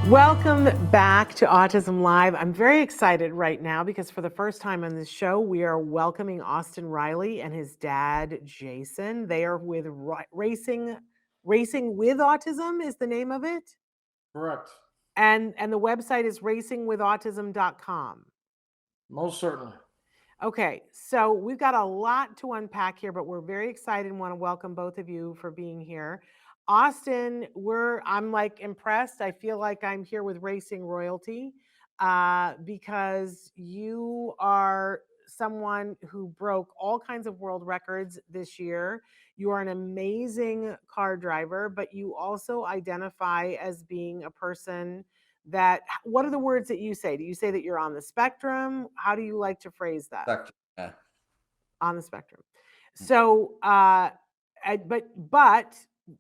Welcome back to Autism Live. I'm very excited right now because for the first time on this show, we are welcoming Austin Riley and his dad, Jason. They are with Racing with Autism is the name of it. Correct. And the website is racingwithautism.com. Most certainly. Okay, so we've got a lot to unpack here, but we're very excited and want to welcome both of you for being here. Austin, I'm like impressed. I feel like I'm here with racing royalty because you are someone who broke all kinds of world records this year. You are an amazing car driver, but you also identify as being a person what are the words that you say? Do you say that you're on the spectrum? How do you like to phrase that? Spectrum. Yeah. On the spectrum. So, but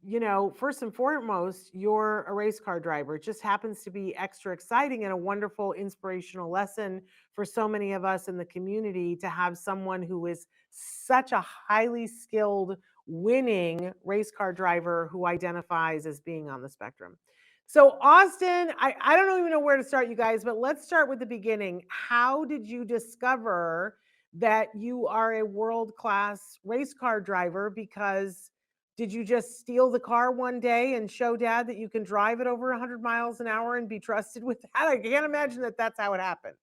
you know, first and foremost, you're a race car driver. It just happens to be extra exciting and a wonderful inspirational lesson for so many of us in the community to have someone who is such a highly skilled, winning race car driver who identifies as being on the spectrum. So, Austin, I don't even know where to start, you guys, but let's start with the beginning. How did you discover that you are a world-class race car driver? Because did you just steal the car one day and show dad that you can drive it over 100 miles an hour and be trusted with that? I can't imagine that that's how it happened.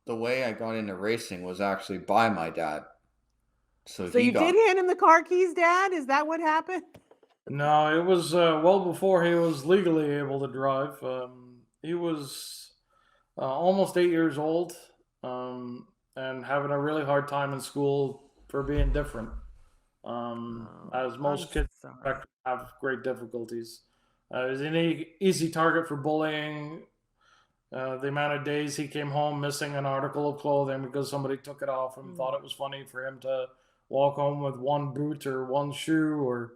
The way I got into racing was actually by my dad. So you did hand him the car keys, Dad? Is that what happened? No, it was well before he was legally able to drive. He was almost 8 years old and having a really hard time in school for being different. As most kids have great difficulties. He was an easy target for bullying. The amount of days he came home missing an article of clothing because somebody took it off him, thought it was funny for him to walk home with one boot or one shoe, or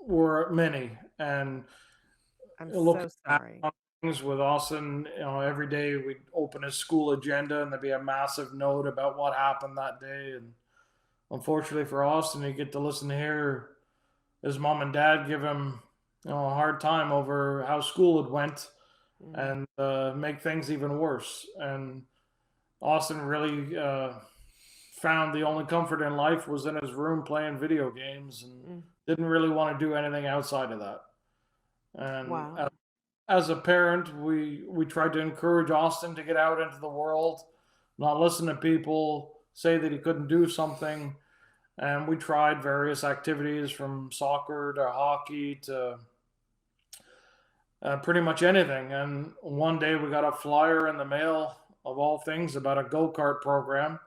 were many. And I'm so sorry. Things with Austin, you know, every day we'd open his school agenda and there'd be a massive note about what happened that day. And unfortunately for Austin, you get to listen to hear his mom and dad give him, you know, a hard time over how school had went and make things even worse. And Austin really found the only comfort in life was in his room playing video games and didn't really want to do anything outside of that. And as a parent, we tried to encourage Austin to get out into the world, not listen to people say that he couldn't do something. And we tried various activities from soccer to hockey to pretty much anything. And one day we got a flyer in the mail, of all things, about a go-kart program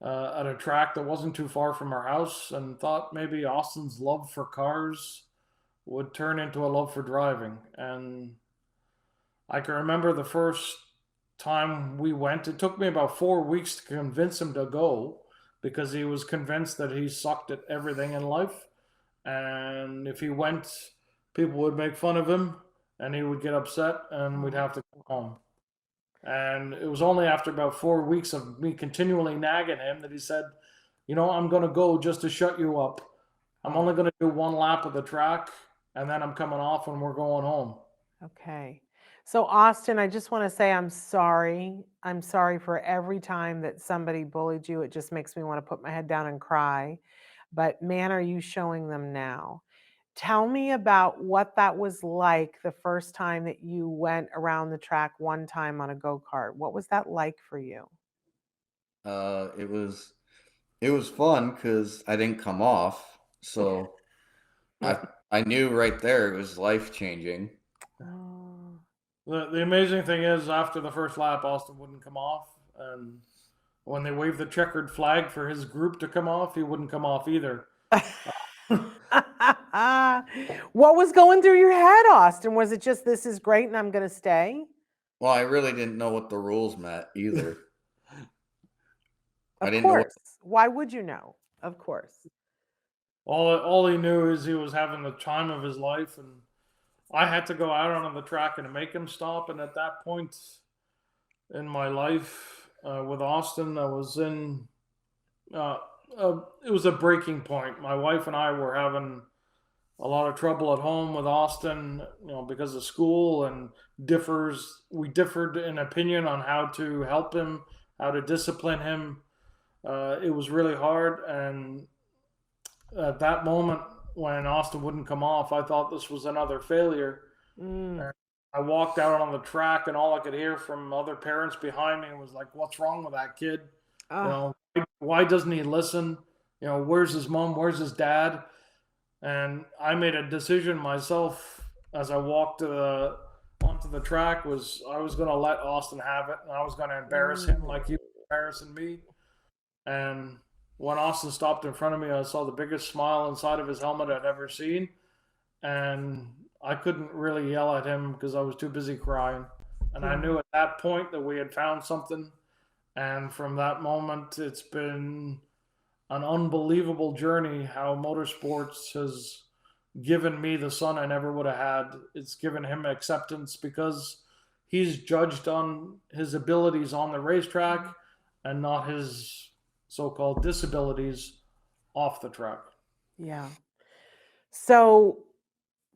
at a track that wasn't too far from our house, and thought maybe Austin's love for cars would turn into a love for driving. And I can remember the first time we went, it took me about 4 weeks to convince him to go, because he was convinced that he sucked at everything in life. And if he went, people would make fun of him and he would get upset and we'd have to go home. And it was only after about 4 weeks of me continually nagging him that he said, you know, I'm going to go just to shut you up. I'm only going to do one lap of the track and then I'm coming off and we're going home. Okay. So Austin, I just want to say I'm sorry. I'm sorry for every time that somebody bullied you. It just makes me want to put my head down and cry. But man, are you showing them now? Tell me about what that was like the first time that you went around the track one time on a go-kart. What was that like for you? It was fun because I didn't come off. So I knew right there it was life-changing. The amazing thing is, after the first lap, Austin wouldn't come off. And when they waved the checkered flag for his group to come off, he wouldn't come off either. What was going through your head, Austin? Was it just, this is great and I'm going to stay? Well, I really didn't know what the rules meant either. Of course. Why would you know? Of course. All he knew is he was having the time of his life, and I had to go out on the track and make him stop. And at that point in my life with Austin, I was in, it was a breaking point. My wife and I were having a lot of trouble at home with Austin, because of school, and we differed in opinion on how to help him, how to discipline him. It was really hard, and at that moment when Austin wouldn't come off, I thought this was another failure. Mm. And I walked out on the track, and all I could hear from other parents behind me was like, "What's wrong with that kid? Ah, Why doesn't he listen? Where's his mom? Where's his dad?" And I made a decision myself as I walked onto the track, was I was going to let Austin have it, and I was going to embarrass him like he was embarrassing me. And when Austin stopped in front of me, I saw the biggest smile inside of his helmet I'd ever seen. And I couldn't really yell at him because I was too busy crying. And I knew at that point that we had found something. And from that moment, it's been an unbelievable journey how motorsports has given me the son I never would have had. It's given him acceptance because he's judged on his abilities on the racetrack and not his so-called disabilities off the track. yeah. So,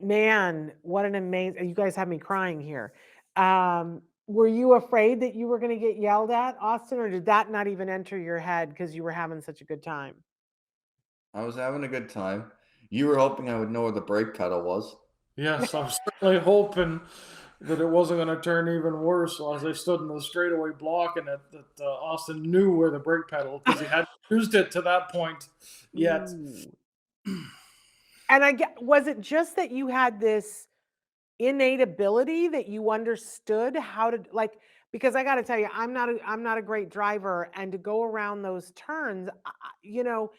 man, what an amazing, you guys have me crying here. Were you afraid that you were going to get yelled at, Austin, or did that not even enter your head because you were having such a good time? I was having a good time. You were hoping I would know where the brake pedal was. Yes, I was certainly hoping that it wasn't going to turn even worse. So as I stood in the straightaway blocking it, that Austin knew where the brake pedal, because he hadn't used it to that point yet. Ooh. And was it just that you had this innate ability that you understood how to, like, because I got to tell you, I'm not a great driver, and to go around those turns,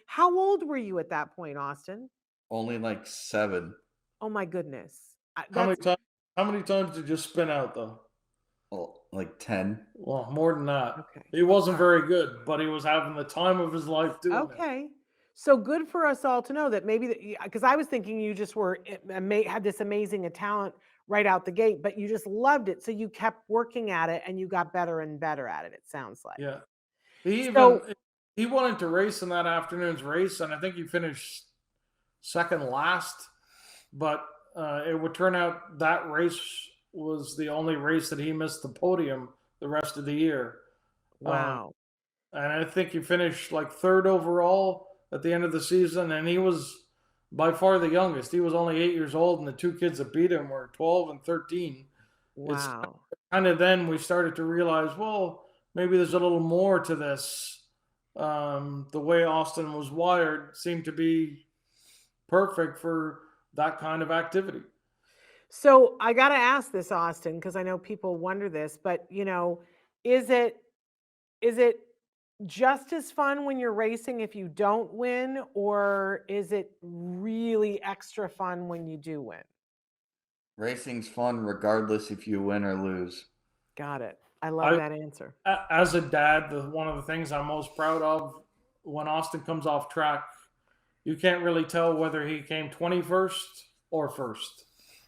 how old were you at that point, Austin? Only like 7. Oh my goodness. How many That's times? How many times did you spin out though? Well, like 10. Well, more than that. okay. He wasn't very good, but he was having the time of his life doing it. Okay. So good for us all to know that maybe because I was thinking you just had this amazing talent right out the gate, but you just loved it. So you kept working at it and you got better and better at it, it sounds like. Yeah. He So, wanted to race in that afternoon's race, and I think he finished second last. But it would turn out that race was the only race that he missed the podium the rest of the year. wow. And I think he finished like third overall at the end of the season, and he was by far the youngest. He was only 8 years old, and the two kids that beat him were 12 and 13. It's Wow. kind of then we started to realize, well, maybe there's a little more to this. The way Austin was wired seemed to be perfect for that kind of activity. So I got to ask this, Austin, because I know people wonder this, but is it is it just as fun when you're racing if you don't win, or is it really extra fun when you do win? Racing's fun regardless if you win or lose. Got it. I love that answer. As a dad, one of the things I'm most proud of when Austin comes off track, you can't really tell whether he came 21st or first.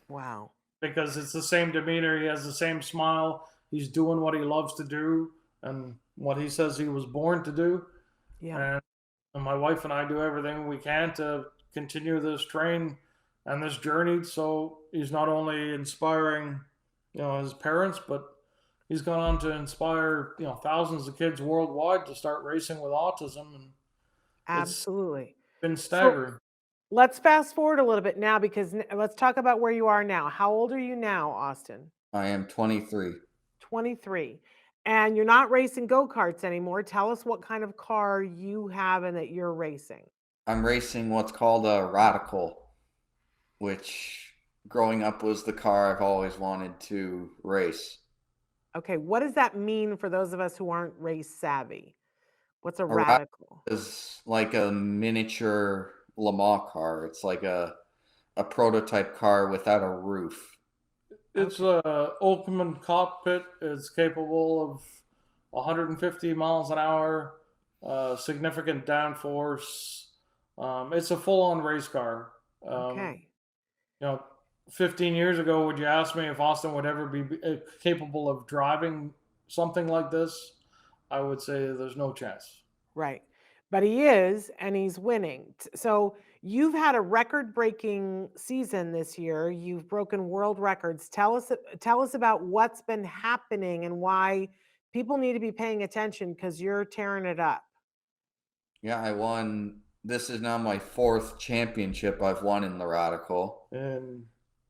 Wow. Because it's the same demeanor. He has the same smile. He's doing what he loves to do and what he says he was born to do. Yeah. And my wife and I do everything we can to continue this train and this journey. So he's not only inspiring, his parents, but he's gone on to inspire, thousands of kids worldwide to start racing with autism. And Absolutely. it's been staggering. So let's fast forward a little bit now, because let's talk about where you are now. How old are you now, Austin? I am 23. 23. And you're not racing go-karts anymore. Tell us what kind of car you have and that you're racing. I'm racing what's called a Radical, which growing up was the car I've always wanted to race. Okay, what does that mean for those of us who aren't race savvy? What's a Radical Radical? is like a miniature Le Mans car. It's like a prototype car without a roof. It's a Oakman cockpit. It's capable of 150 miles an hour, significant downforce. It's a full-on race car. Okay. 15 years ago, would you ask me if Austin would ever be capable of driving something like this? I would say there's no chance. Right. But he is, and he's winning. So you've had a record-breaking season this year. You've broken world records. Tell us about what's been happening and why people need to be paying attention because you're tearing it up. Yeah, I won. This is now my 4th championship I've won in the Radical in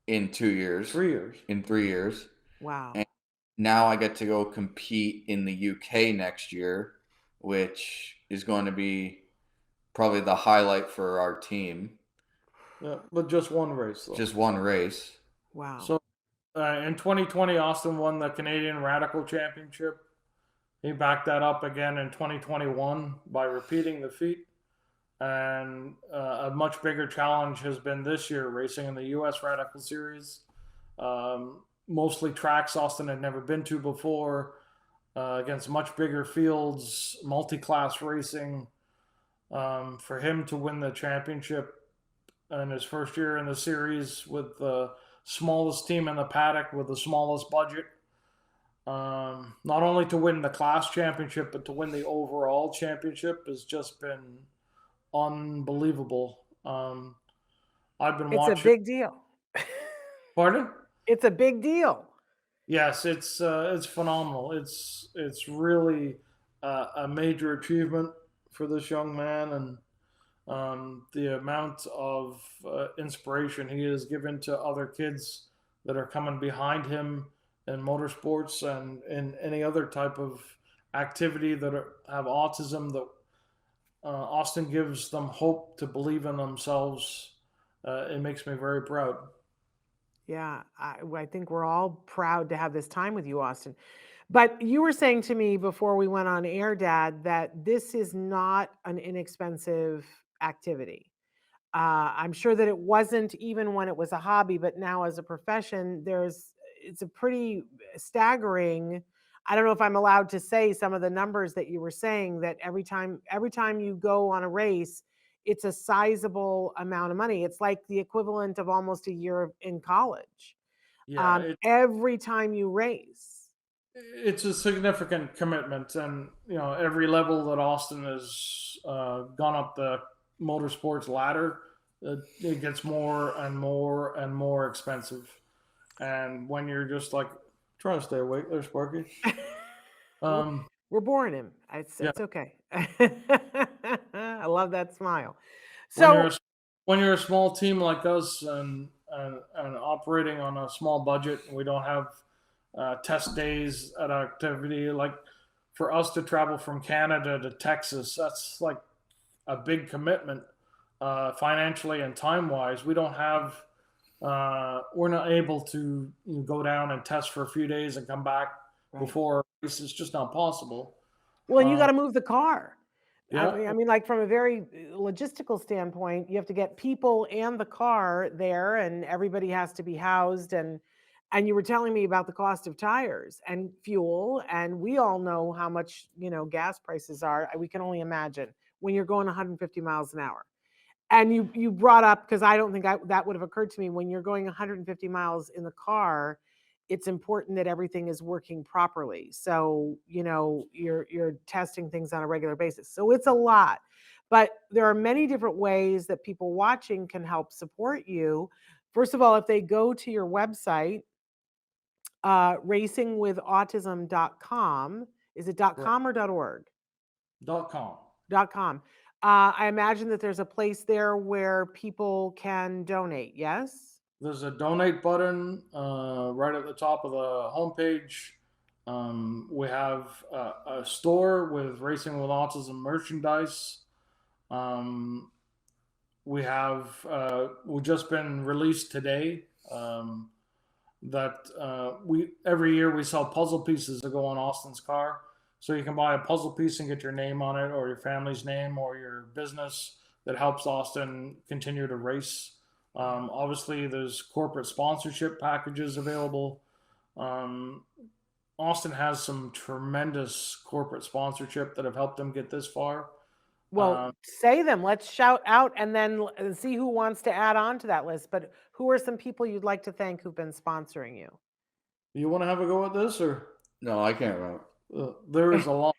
in 2 years. 3 years. In 3 years. Wow. And now I get to go compete in the UK next year, which is going to be probably the highlight for our team. Yeah, but just one race though. Just one race. Wow. So in 2020, Austin won the Canadian Radical Championship. He backed that up again in 2021 by repeating the feat. And a much bigger challenge has been this year racing in the US Radical Series. Mostly tracks Austin had never been to before, against much bigger fields, multi-class racing. For him to win the championship in his first year in the series with the smallest team in the paddock with the smallest budget, not only to win the class championship, but to win the overall championship has just been unbelievable. I've been watching. It's a big deal. Pardon? It's a big deal. Yes, it's phenomenal. It's really a major achievement for this young man, and the amount of inspiration he has given to other kids that are coming behind him in motorsports and in any other type of activity that have autism, that Austin gives them hope to believe in themselves. It makes me very proud. Yeah, I think we're all proud to have this time with you, Austin. But you were saying to me before we went on air, Dad, that this is not an inexpensive activity. I'm sure that it wasn't even when it was a hobby, but now as a profession, it's a pretty staggering. I don't know if I'm allowed to say some of the numbers that you were saying, that every time you go on a race, it's a sizable amount of money. It's like the equivalent of almost a year in college. Yeah, Every time you race. it's a significant commitment, and every level that Austin has gone up the motorsports ladder, it gets more and more and more expensive. And when you're just like trying to stay awake there, Sparky. We're boring him. It's okay. I love that smile. So when you're a small team like us and operating on a small budget, we don't have test days at activity. Like for us to travel from Canada to Texas, that's like a big commitment financially and time wise. We don't have. We're not able to go down and test for a few days and come back before race. It's just not possible. Well, and you got to move the car. Yeah. I mean, like from a very logistical standpoint, you have to get people and the car there, and everybody has to be housed. And you were telling me about the cost of tires and fuel, and we all know how much gas prices are. We can only imagine when you're going 150 miles an hour. And you brought up, because I don't think that would have occurred to me, when you're going 150 miles in the car, it's important that everything is working properly. So, you're testing things on a regular basis. So it's a lot. But there are many different ways that people watching can help support you. First of all, if they go to your website, racingwithautism.com, is it .com or .org? .com. .com. I imagine that there's a place there where people can donate, yes? There's a donate button right at the top of the homepage. We have a store with Racing with Autism merchandise. We've just been released today that every year we sell puzzle pieces that go on Austin's car. So you can buy a puzzle piece and get your name on it, or your family's name, or your business that helps Austin continue to race. Obviously, there's corporate sponsorship packages available. Austin has some tremendous corporate sponsorship that have helped them get this far. Well, say them. Let's shout out and then see who wants to add on to that list. But who are some people you'd like to thank who've been sponsoring you? You want to have a go at this, or? No, I can't remember. There is a lot.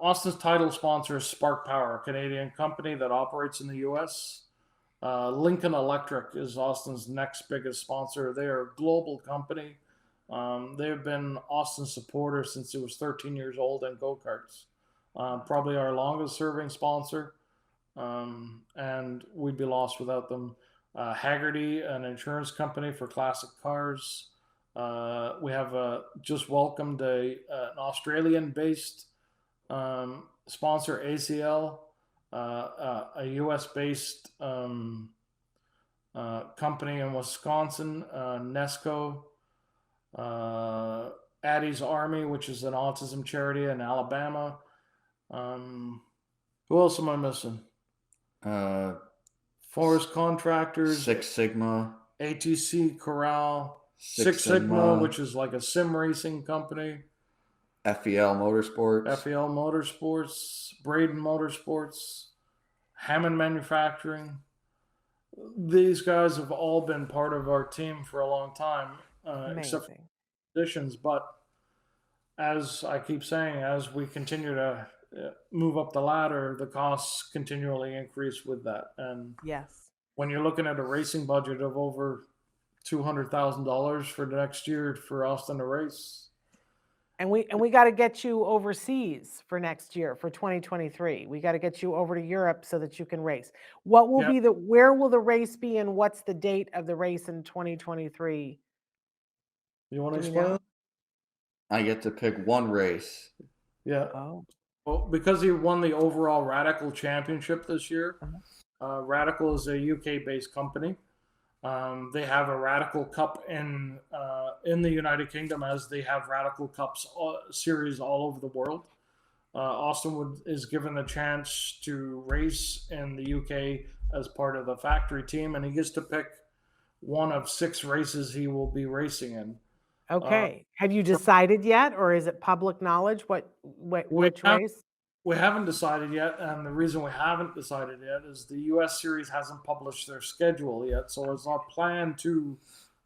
Austin's title sponsor is Spark Power, a Canadian company that operates in the U.S. Lincoln Electric is Austin's next biggest sponsor. They are a global company. They've been Austin supporters since it was 13 years old in go-karts. Probably our longest serving sponsor, and we'd be lost without them. Haggerty, an insurance company for classic cars. We have just welcomed an Australian-based sponsor, ACL, a US-based company in Wisconsin, Nesco, Addie's Army, which is an autism charity in Alabama. Who else am I missing? Forest Contractors, Six Sigma, ATC Corral, Six Sigma, which is like a sim racing company. FEL Motorsports, FEL Motorsports, Braden Motorsports, Hammond Manufacturing. These guys have all been part of our team for a long time, except for positions. But as I keep saying, as we continue to move up the ladder, the costs continually increase with that. And yes, when you're looking at a racing budget of over $200,000 for the next year for Austin to race. and we got to get you overseas for next year, for 2023. We got to get you over to Europe so that you can race. What will be where will the race be, and what's the date of the race in 2023? You want to explain? I get to pick one race. Yeah. Oh. Well, because he won the overall Radical Championship this year, Radical is a UK-based company. They have a Radical Cup in the United Kingdom, as they have Radical Cups series all over the world. Austin is given the chance to race in the UK as part of the factory team, and he gets to pick one of 6 races he will be racing in. Okay. Have you decided yet, or is it public knowledge which race? We haven't decided yet, and the reason we haven't decided yet is the U.S. series hasn't published their schedule yet, so it's our plan to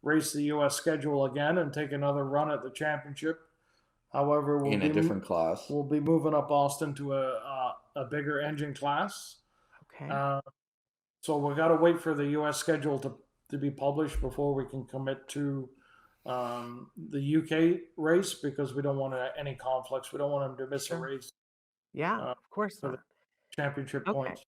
race the U.S. schedule again and take another run at the championship. However, in a different class. We'll be moving up Austin to a bigger engine class. Okay. So we got to wait for the U.S. schedule to be published before we can commit to the UK race, because we don't want any conflicts. We don't want them to miss a race. Yeah, of course for not. the championship points.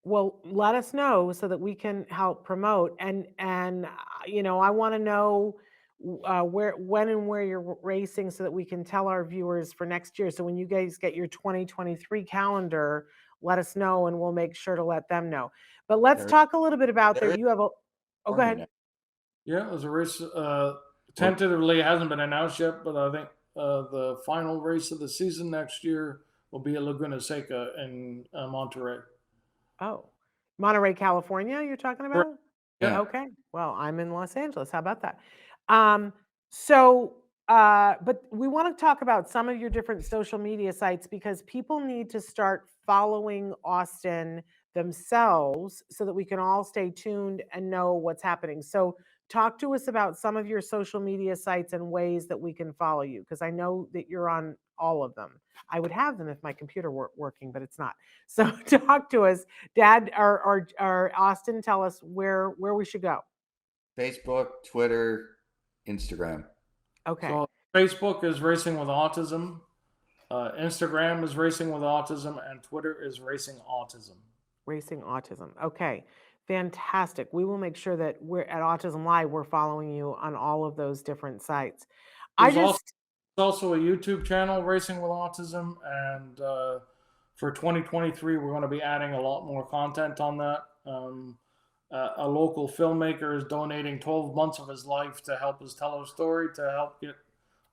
Well, let us know so that we can help promote. And I want to know when and where you're racing so that we can tell our viewers for next year. So when you guys get your 2023 calendar, let us know and we'll make sure to let them know. But let's talk a little bit about that. You have a go ahead. Yeah, there's a race. Tentatively hasn't been announced yet, but I think the final race of the season next year will be at Laguna Seca in Monterey. Oh, Monterey, California, you're talking about? Yeah. Okay. Well, I'm in Los Angeles. How about that? But we want to talk about some of your different social media sites, because people need to start following Austin themselves so that we can all stay tuned and know what's happening. So talk to us about some of your social media sites and ways that we can follow you, because I know that you're on all of them. I would have them if my computer were working, but it's not. So talk to us, Dad, or Austin, tell us where we should go. Facebook, Twitter, Instagram. Okay. So Facebook is Racing with Autism, Instagram is Racing with Autism, and Twitter is Racing Autism. Racing Autism. Okay. Fantastic. We will make sure that we're at Autism Live, we're following you on all of those different sites. There's also a YouTube channel, Racing with Autism, and for 2023, we're going to be adding a lot more content on that. A local filmmaker is donating 12 months of his life to help us tell our story, to help get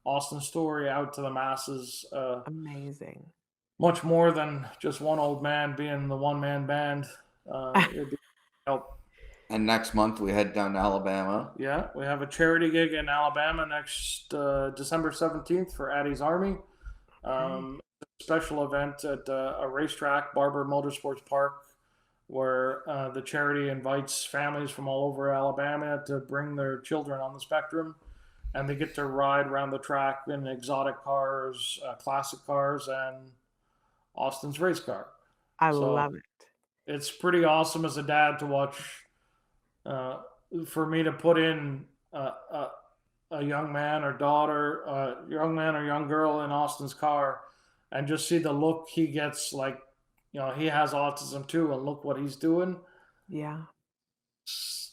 Austin's story out to the masses. Amazing. Much more than just one old man being the one-man band. It'd be help. And next month we head down to Alabama. Yeah, we have a charity gig in Alabama next December 17th for Addie's Army. Special event at a racetrack, Barber Motorsports Park, where the charity invites families from all over Alabama to bring their children on the spectrum, and they get to ride around the track in exotic cars, classic cars, and Austin's Racecar. I So love it. it's pretty awesome as a dad to watch, for me to put in a young man or daughter, young man or young girl in Austin's car, and just see the look he gets. Like, he has autism too, and look what he's doing. Yeah.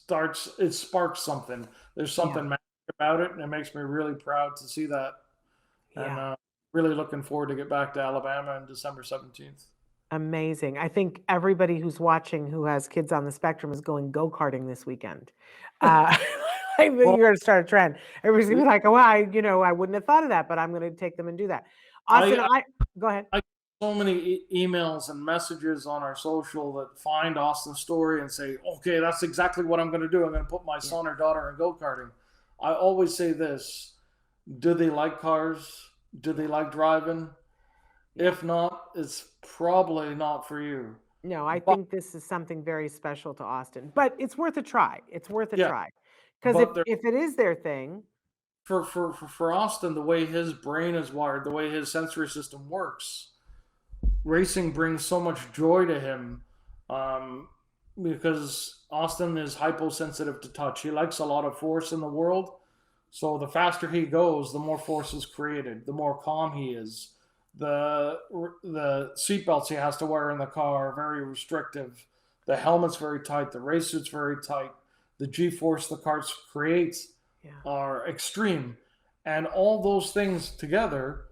It sparks something. There's something Yeah. magic about it, and it makes me really proud to see that. Yeah. And really looking forward to get back to Alabama on December 17th. Amazing. I think everybody who's watching who has kids on the spectrum is going go-karting this weekend. I think Well, you're going to start a trend. Everybody's going to be like, oh, I wouldn't have thought of that, but I'm going to take them and do that. Austin, go ahead. I get so many emails and messages on our social that find Austin's story and say, okay, that's exactly what I'm going to do. I'm going to put my son or daughter in go-karting. I always say this: do they like cars? Do they like driving? If not, it's probably not for you. No, I think this is something very special to Austin, but it's worth a try. It's worth a try. Because if it is their thing. For Austin, the way his brain is wired, the way his sensory system works, racing brings so much joy to him, because Austin is hyposensitive to touch. He likes a lot of force in the world. So the faster he goes, the more force is created, the more calm he is. The seatbelts he has to wear in the car are very restrictive. The helmet's very tight. The race suit's very tight. The G-force the cars create are extreme. And all those things together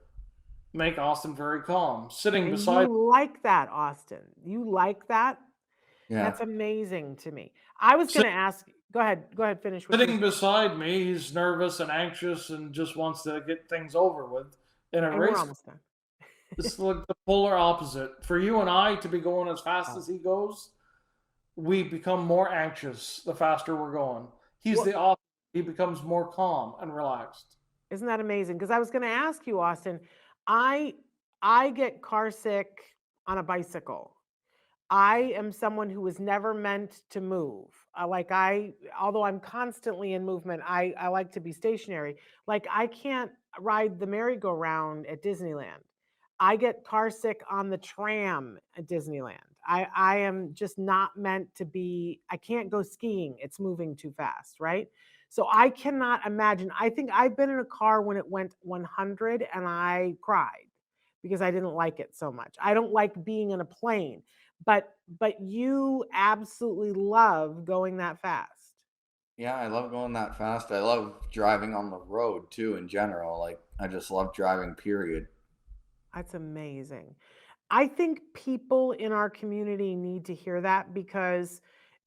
make Austin very calm. Sitting beside... You like that, Austin. You like that? Yeah. That's amazing to me. I was going to ask... Go ahead, finish. Sitting beside me, he's nervous and anxious and just wants to get things over with. In a race, it's like the polar opposite. For you and I to be going as fast as he goes, we become more anxious the faster we're going. He's the opposite. He becomes more calm and relaxed. Isn't that amazing? Because I was going to ask you, Austin, I get car sick on a bicycle. I am someone who was never meant to move. Although I'm constantly in movement, I like to be stationary. Like, I can't ride the merry-go-round at Disneyland. I get car sick on the tram at Disneyland. I am just not meant to be, I can't go skiing. It's moving too fast, right? So I cannot imagine. I think I've been in a car when it went 100 and I cried because I didn't like it so much. I don't like being in a plane. But you absolutely love going that fast. Yeah, I love going that fast. I love driving on the road too in general. Like, I just love driving, period. That's amazing. I think people in our community need to hear that, because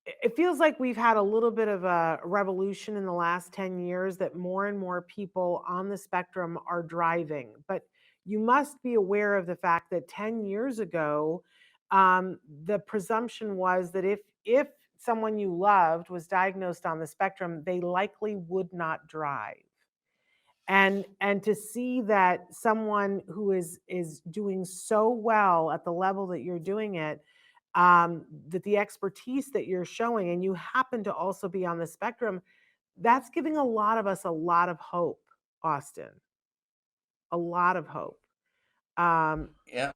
it feels like we've had a little bit of a revolution in the last 10 years that more and more people on the spectrum are driving. But you must be aware of the fact that 10 years ago, the presumption was that if someone you loved was diagnosed on the spectrum, they likely would not drive. And to see that someone who is doing so well at the level that you're doing it, that the expertise that you're showing, and you happen to also be on the spectrum, that's giving a lot of us a lot of hope, Austin. A lot of hope. Yeah.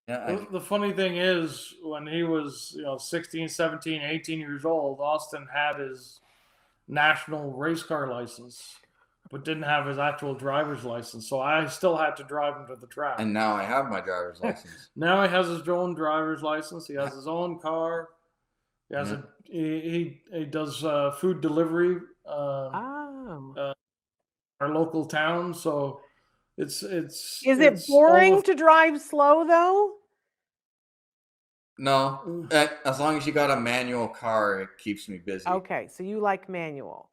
The funny thing is, when he was 16, 17, 18 years old, Austin had his national race car license, but didn't have his actual driver's license. So I still had to drive him to the track. And now I have my driver's license. Now he has his own driver's license. He has his own car. He has he does food delivery. Our local town. So is it boring to drive slow though? No, as long as you got a manual car, it keeps me busy. Okay, so you like manual.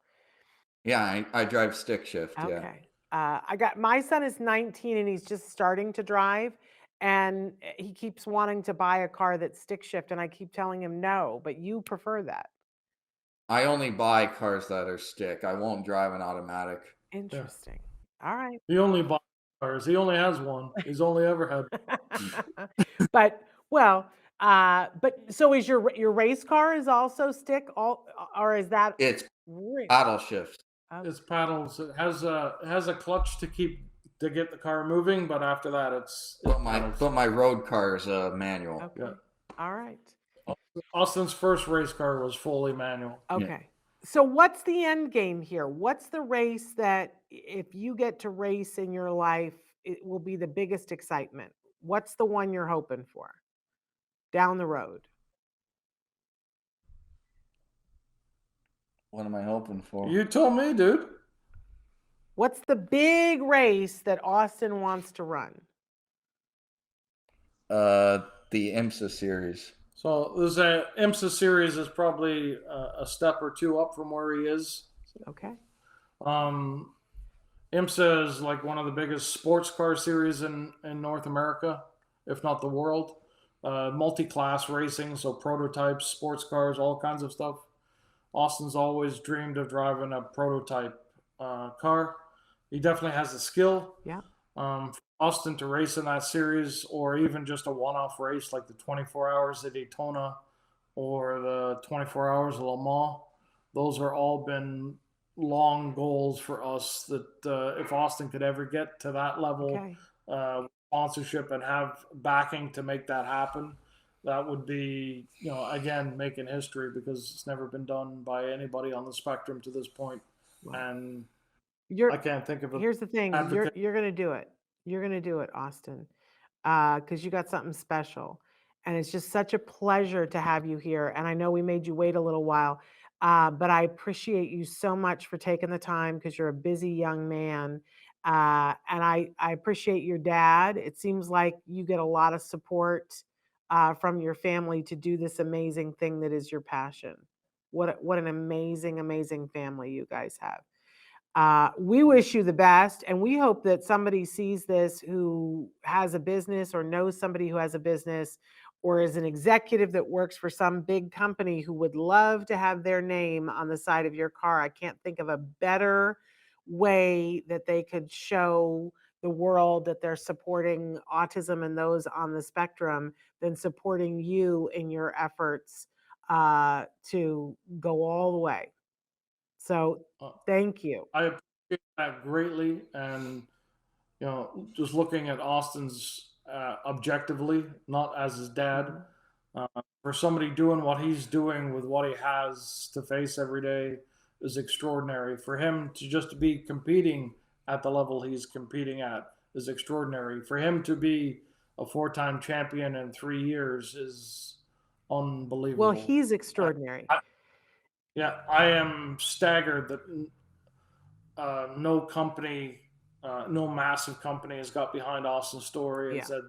Yeah, I drive stick shift. Okay. Yeah. My son is 19 and he's just starting to drive, and he keeps wanting to buy a car that's stick shift, and I keep telling him no, but you prefer that. I only buy cars that are stick. I won't drive an automatic. Interesting. Yeah. All right. He only buys cars. He only has one. He's only ever had. But so is your race car is also stick, or is that? It's paddle shift. It's paddles. It has a clutch to keep to get the car moving, but after that, it's But my road car is a manual. Okay. Yeah. All right. Austin's first race car was fully manual. Okay. So what's the end game here? What's the race that if you get to race in your life, it will be the biggest excitement? What's the one you're hoping for down the road? What am I hoping for? You told me, dude. What's the big race that Austin wants to run? The IMSA series. So there's a IMSA series is probably a step or two up from where he is. Okay. IMSA is like one of the biggest sports car series in North America, if not the world. Multi-class racing, so prototypes, sports cars, all kinds of stuff. Austin's always dreamed of driving a prototype car. He definitely has the skill. Yeah. For Austin to race in that series, or even just a one-off race like the 24 Hours at Daytona or the 24 Hours of Le Mans, those are all been long goals for us that if Austin could ever get to that level, Okay. sponsorship and have backing to make that happen, that would be, again, making history, because it's never been done by anybody on the spectrum to this point. Wow. And You're I can't think of a Here's the thing. advocate. You're going to do it. You're going to do it, Austin. Because you got something special. And it's just such a pleasure to have you here. And I know we made you wait a little while, but I appreciate you so much for taking the time, because you're a busy young man. And I appreciate your dad. It seems like you get a lot of support from your family to do this amazing thing that is your passion. What an amazing, amazing family you guys have. We wish you the best, and we hope that somebody sees this who has a business or knows somebody who has a business or is an executive that works for some big company who would love to have their name on the side of your car. I can't think of a better way that they could show the world that they're supporting autism and those on the spectrum than supporting you in your efforts to go all the way. So thank you. I appreciate that greatly, and just looking at Austin's objectively, not as his dad, for somebody doing what he's doing with what he has to face every day is extraordinary. For him to just be competing at the level he's competing at is extraordinary. For him to be a 4-time champion in 3 years is unbelievable. Well, he's extraordinary. I am staggered that no company, no massive company has got behind Austin's story and said,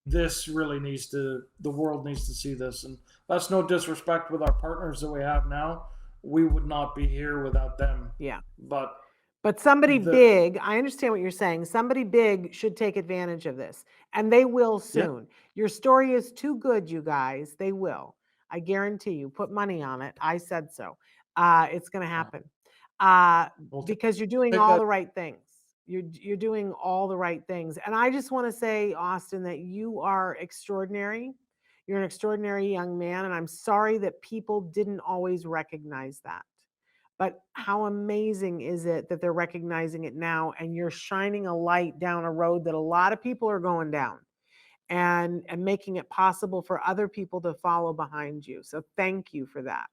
this really the world needs to see this. And that's no disrespect with our partners that we have now. We would not be here without them. Yeah. But somebody big, I understand what you're saying. Somebody big should take advantage of this, and they will soon. Your story is too good, you guys. They will. I guarantee you. Put money on it. I said so. It's going to happen because you're doing all the right things. You're doing all the right things. And I just want to say, Austin, that you are extraordinary. You're an extraordinary young man, and I'm sorry that people didn't always recognize that. But how amazing is it that they're recognizing it now, and you're shining a light down a road that a lot of people are going down, and making it possible for other people to follow behind you. So thank you for that.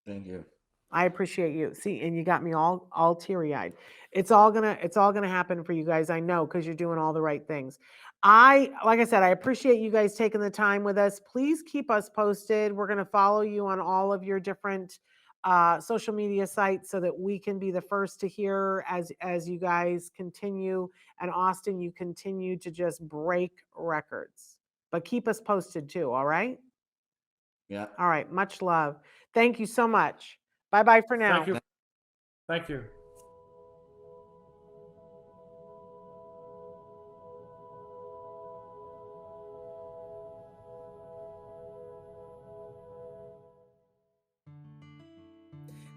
Thank you. I appreciate you. See, and you got me all teary-eyed. It's all gonna happen for you guys, I know, because you're doing all the right things. Like I said, I appreciate you guys taking the time with us. Please keep us posted. We're gonna follow you on all of your different social media sites so that we can be the first to hear as you guys continue. And Austin, you continue to just break records. But keep us posted too, all right? Yeah. All right, much love. Thank you so much. Bye-bye for now. Thank you. Thank you.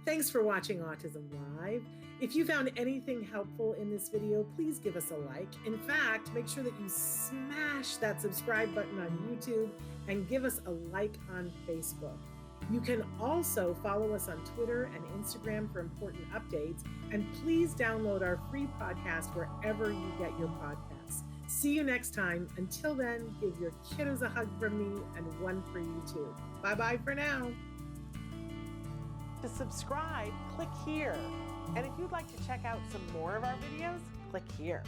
Thanks for watching Autism Live. If you found anything helpful in this video, please give us a like. In fact, make sure that you smash that subscribe button on YouTube and give us a like on Facebook. You can also follow us on Twitter and Instagram for important updates. And please download our free podcast wherever you get your podcasts. See you next time. Until then, give your kiddos a hug from me and one for you too. Bye-bye for now. To subscribe, click here. And if you'd like to check out some more of our videos, click here.